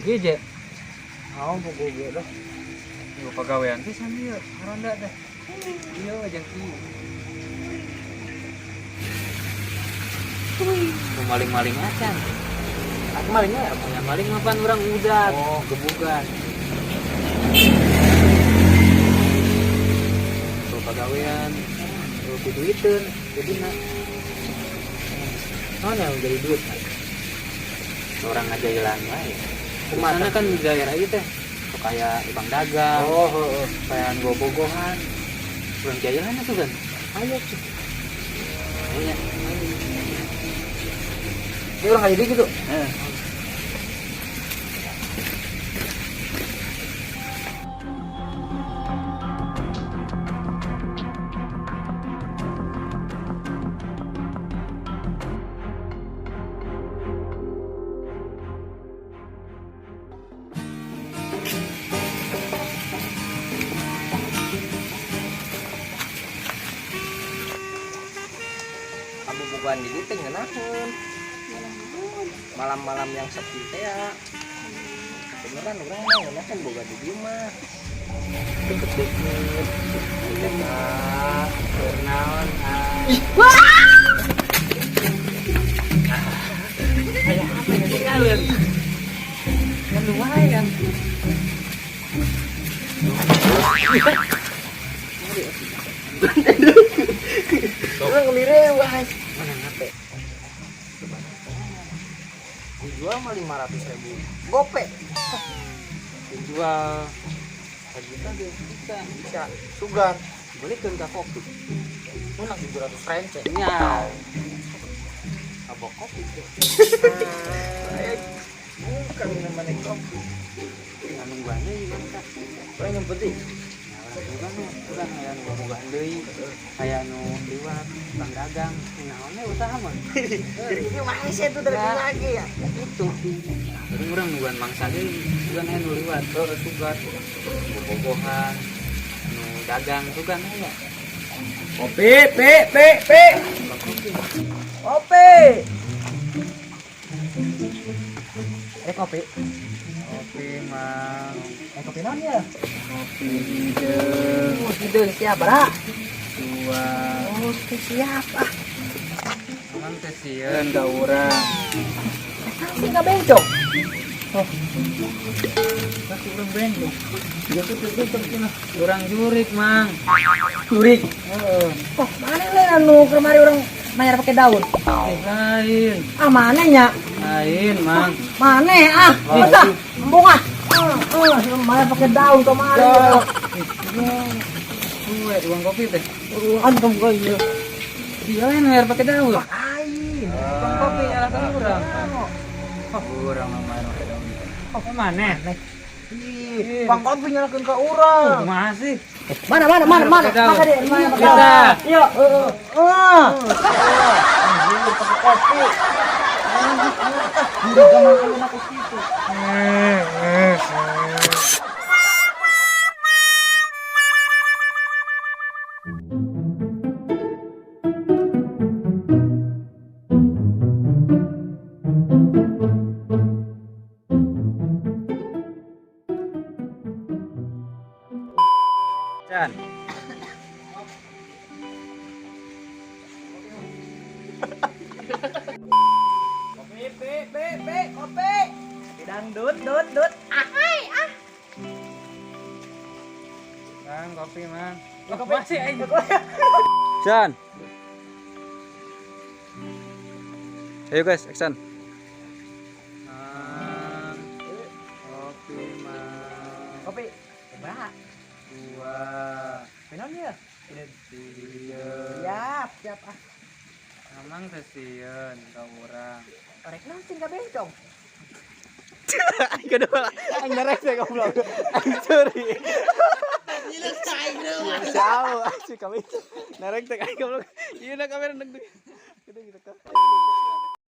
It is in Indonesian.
kieu je. Naon pokok ge dah. Yo pagawean teh sambil ronda dah. Ieu jeung kieu. Maling-maling acan. Aku malingnya Ya maling mapan urang udat. Oh. Gebugan. Tuh pagawean. Tuh duiteun jadina. Mana jadi duit kan? Orang aja hilang aja. Kemana kan di daerah itu teh. Kayak ibang dagang. Oh. Kayak bobogohan. Urang jajalan tuh kan. Ayo sih. Iya. Ini orang jadi gitu. Kamu bukan di teh ngeunahun. Malam-malam yang sepi teh ya. Beneran urang mah ngeunahun boga di dieu mah. Deket-deket. Ah, bernaon Ayah apa yang tinggalin? Kan lumayan. Urang ngelirewah. Mana ngape? Dijual mah 500.000 gope. Dijual sejuta ge bisa. Sugar belikan ke kopi. Enak 700 rence. Nya. Abok kopi tuh. Bukan namanya kopi. Anu guanya juga bisa. Paling yang penting Juga nu, udah kayak nu bobogohan deui, kayak nu liwat, tukang dagang, naonnya usaha mah. jadi ini manis itu dari Ya. lagi ya. Itu. Jadi urang nuan mangsa deui, bukan aya nu liwat, sugat, bobogohan, nu dagang tugan aya. Kopi, pe. Kopi. Kopi. Kopi mang, Kopi naon ya? kopi hideung, Hideung siapa, Ra? dua, Oh, siapa? mang teh sieun ka urang. Sih enggak bencong. Kasih urang bendo. Dia tuh bencong cenah. Urang jurik mang. Jurik. Heeh. Oh, mana lain anu kemari orang mayar pakai daun? Lain, Ah, mana nya? lain mang. Mana ah? Masa? Embung ah. Mayar pakai daun kemari. Kue uang kopi teh. Antum kaya. Dia lain bayar pakai daun. Ain. Uang kopi alasan urang. Urang mah bayar pakai daun. Oh, mana? Ih, Bang Kopi nyalakeun ka urang. Masih. Mana? Pakai daun. Mana dia? Mana pakai Kita. daun? Yuk. Pakai kopi. Udah gaman kalian aku situ. Jan. Kopi. Dangdut, dut. Mang kopi mang. Kopi. Masih aja. Jan. Ayo guys, action. Kopi mang. Kopi. Coba. Dua. Pinon ya? Tiga. Siap ah. Amang tesieun ka urang. Korek nanti nggak bencong. Aing kedua. Aing ngerek teh goblok. Aing curi. Siapa? Si kami. Ngerek teh aing goblok. Ieu na kamera nang. Gede gitu kan.